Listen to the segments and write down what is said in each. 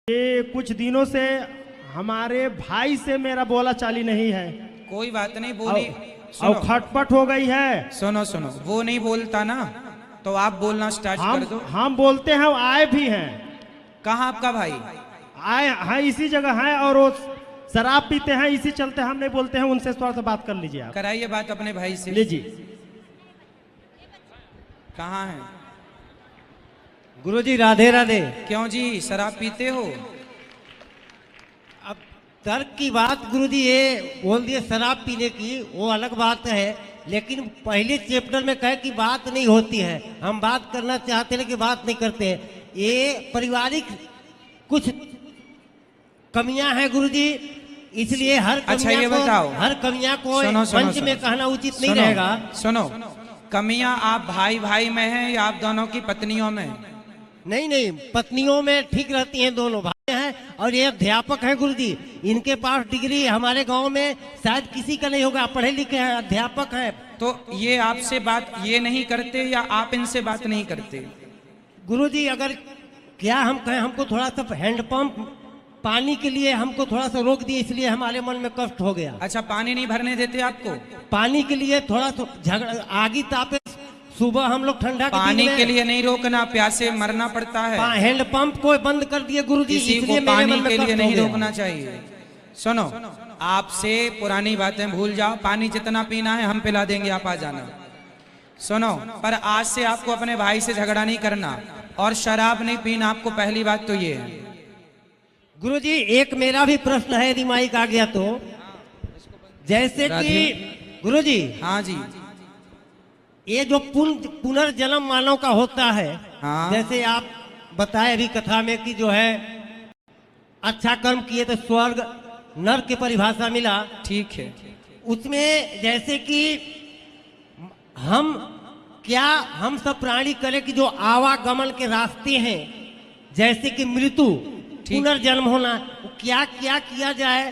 ये कुछ दिनों से हमारे भाई से मेरा बोला चाली नहीं है। कोई बात नहीं, वो नहीं। और खटपट हो गई है। सुनो सुनो, वो नहीं बोलता ना, तो आप बोलना स्टार्ट कर दो। हम बोलते हैं, वो आए भी हैं। कहाँ आपका भाई? आए हैं, इसी जगह हैं, और वो शराब पीते हैं, इसी चलते हम नहीं बोलते हैं। उनसे थोड़ा सा बात कर लीजिए आप। कराइए बात अपने भाई से। लीजिए। कहाँ है गुरुजी? राधे राधे। क्यों जी, शराब पीते हो? अब तर्क की बात गुरुजी ये बोल दिए शराब पीने की, वो अलग बात है, लेकिन पहले चैप्टर में कहे कि बात नहीं होती है। हम बात करना चाहते हैं कि बात नहीं करते हैं। ये पारिवारिक कुछ कमियां हैं गुरुजी, इसलिए हर अच्छा ये बताओ, हर कमियां को मंच में कहना उचित नहीं रहेगा। सुनो, कमियां आप भाई भाई में हैं या आप दोनों की पत्नियों में? नहीं नहीं, पत्नियों में ठीक रहती हैं, दोनों भाई हैं। और ये अध्यापक हैं गुरुजी, इनके पास डिग्री हमारे गांव में शायद किसी का नहीं होगा, पढ़े लिखे हैं, अध्यापक हैं। तो ये आपसे बात ये नहीं करते या आप इनसे बात नहीं करते? गुरुजी अगर क्या हम कहें, हमको थोड़ा सा हैंडपंप पानी के लिए हमको थोड़ा सा रोक दिए, इसलिए हमारे मन में कष्ट हो गया। अच्छा, पानी नहीं भरने देते आपको? पानी के लिए थोड़ा सा झगड़ा, आगी तापे, सुबह हम लोग ठंडा पानी के लिए नहीं रोकना, प्यासे मरना पड़ता है। हैंडपंप को बंद कर दिए गुरुजी, इसलिए पानी के लिए नहीं रोकना चाहिए। सुनो, आपसे पुरानी बातें भूल जाओ, पानी जितना पीना है हम पिला देंगे, आप आ जाना। सुनो, पर आज से आपको अपने भाई से झगड़ा नहीं करना और शराब नहीं पीना। आपको पहली बात तो ये है। गुरुजी एक मेरा भी प्रश्न है, यदि माइक आ गया तो। जैसे कि गुरुजी, हाँ जी, ये जो पुनर्जन्म मानव का होता है, हाँ। जैसे आप बताए अभी कथा में कि जो है अच्छा कर्म किए तो स्वर्ग नर्क की परिभाषा मिला, ठीक है। उसमें जैसे कि हम सब प्राणी करें कि जो आवागमन के रास्ते हैं, जैसे कि मृत्यु, पुनर्जन्म होना, क्या क्या किया जाए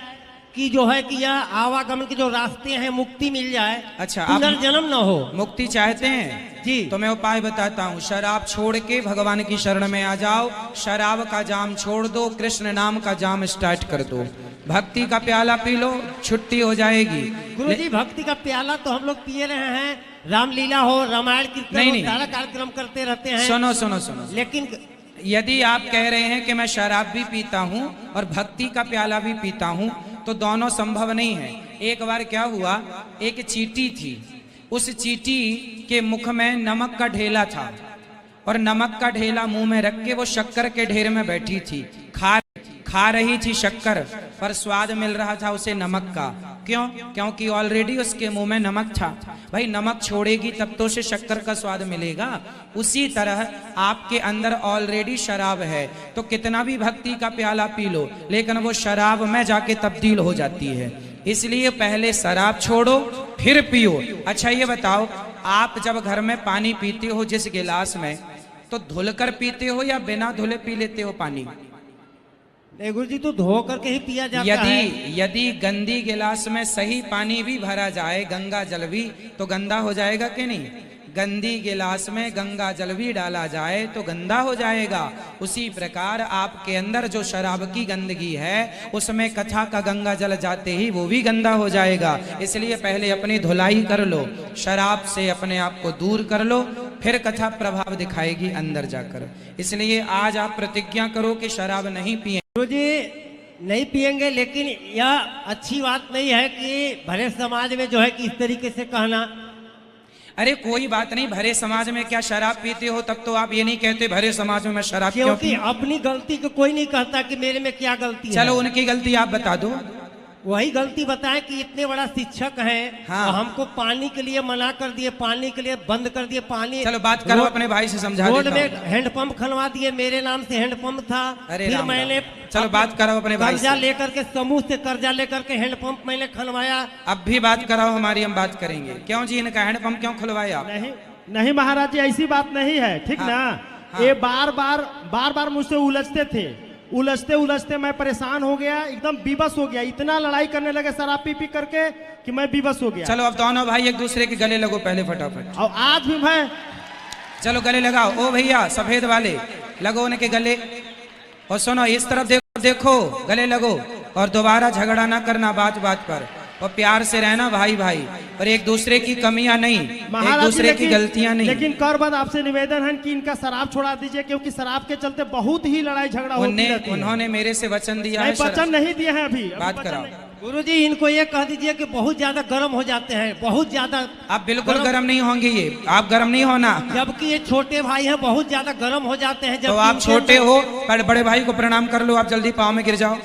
कि जो है कि यह आवागमन के जो रास्ते हैं मुक्ति मिल जाए। अच्छा, पुनर्जन्म न हो। मुक्ति चाहते हैं जी, तो मैं उपाय बताता हूँ। शराब छोड़ के भगवान की शरण में आ जाओ, शराब का जाम छोड़ दो, कृष्ण नाम का जाम स्टार्ट कर दो, भक्ति का प्याला पी लो, छुट्टी हो जाएगी। गुरुजी भक्ति का प्याला तो हम लोग पिए रहे हैं, रामलीला हो, रामायण कीर्तन हो, सारा कार्यक्रम करते रहते हैं। सुनो सुनो सुनो, लेकिन यदि आप कह रहे हैं कि मैं शराब भी पीता हूँ और भक्ति का प्याला भी पीता हूँ, तो दोनों संभव नहीं है। एक बार क्या हुआ, एक चींटी थी, उस चींटी के मुख में नमक का ढेला था और नमक का ढेला मुंह में रख के वो शक्कर के ढेर में बैठी थी, खा रही थी शक्कर, पर स्वाद मिल रहा था उसे नमक का। क्यों? क्योंकि ऑलरेडी उसके मुंह में नमक था। भाई नमक छोड़ेगी तब तो उसे शक्कर का स्वाद मिलेगा। उसी तरह आपके अंदर ऑलरेडी शराब है, तो कितना भी भक्ति का प्याला पी लो, लेकिन वो शराब में जाके तब्दील हो जाती है। इसलिए पहले शराब छोड़ो फिर पियो। अच्छा ये बताओ, आप जब घर में पानी पीते हो जिस गिलास में, तो धुलकर पीते हो या बिना धुले पी लेते हो पानी? गुरु जी तो धो करके ही पिया जाता है। यदि गंदी गिलास में सही पानी भी भरा जाए, गंगा जल भी, तो गंदा हो जाएगा कि नहीं? गंदी गिलास में गंगा जल भी डाला जाए तो गंदा हो जाएगा। उसी प्रकार आपके अंदर जो शराब की गंदगी है, उसमें कथा का गंगा जल जाते ही वो भी गंदा हो जाएगा। इसलिए पहले अपनी धुलाई कर लो, शराब से अपने आप को दूर कर लो, फिर कथा प्रभाव दिखाएगी अंदर जाकर। इसलिए आज आप प्रतिज्ञा करो कि शराब नहीं पिए। गुरुजी नहीं पिएंगे, लेकिन यह अच्छी बात नहीं है कि भरे समाज में जो है कि इस तरीके से कहना। अरे कोई बात नहीं, भरे समाज में क्या शराब पीते हो तब तो आप ये नहीं कहते भरे समाज में मैं शराब क्यों? क्योंकि अपनी गलती को कोई नहीं कहता कि मेरे में क्या गलती है। चलो उनकी गलती आप बता दो। वही गलती बताएं कि इतने बड़ा शिक्षक हैं, हाँ। तो हमको पानी के लिए मना कर दिए, पानी के लिए बंद कर दिए, पानी। चलो बात करो, अपने भाई से समझा रोड देता में हैंडपंप खनवा दिए, मेरे नाम से हैंडपंप था। अरे फिर राम मैंने राम। चलो बात कराओ अपने भाई से। कर्जा लेकर के, समूह से कर्जा लेकर के हैंडपंप मैंने खनवाया। अब भी बात कराओ हमारी, हम बात करेंगे। क्यों जी, इनका हैंडपंप क्यों खुलवाया? नहीं नहीं महाराज जी, ऐसी बात नहीं है, ठीक हाँ, ना? हाँ। ये बार बार मुझसे उलझते थे, उलझते मैं परेशान हो गया, एकदम विवश हो गया। इतना लड़ाई करने लगे शराब पी करके कि मैं विवश हो गया। चलो अब दोनों भाई एक दूसरे के गले लगो पहले फटाफट। और आज भी मैं, चलो गले लगाओ। ओ भैया सफेद वाले, लगो उनके गले। और सुनो, इस तरफ देखो। देखो, गले लगो और दोबारा झगड़ा ना करना बात बात पर, और प्यार से रहना भाई भाई, और एक दूसरे की कमियां नहीं, एक महाराज जी, दूसरे की गलतियां नहीं। लेकिन कर बाद आपसे निवेदन है कि इनका शराब छोड़ा दीजिए, क्योंकि शराब के चलते बहुत ही लड़ाई झगड़ा होती रहती है। उन्होंने मेरे से वचन दिया है, वचन नहीं दिए हैं अभी बात वचन कराओ। नहीं। गुरुजी इनको ये कह दीजिए कि बहुत ज्यादा गर्म हो जाते हैं, बहुत ज्यादा। आप बिल्कुल गर्म नहीं होंगे, ये आप गर्म नहीं होना। जबकि ये छोटे भाई हैं, बहुत ज्यादा गर्म हो जाते हैं। तो आप छोटे हो, पर बड़े भाई को प्रणाम कर लो, आप जल्दी पाँव में गिर जाओ।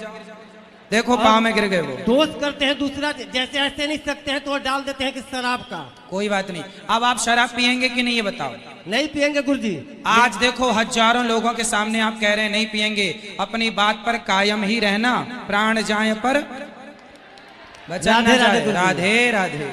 देखो पाँव में गिर गए वो। दोस्त करते हैं दूसरा, जैसे ऐसे नहीं सकते हैं तो डाल देते हैं कि शराब का। कोई बात नहीं। अब आप शराब पियेंगे कि नहीं ये बताओ। नहीं पियेंगे गुरुजी। आज देखो हजारों लोगों के सामने आप कह रहे हैं नहीं पियेंगे, अपनी बात पर कायम ही रहना, प्राण जाए पर वचन न जाए। राधे राधे।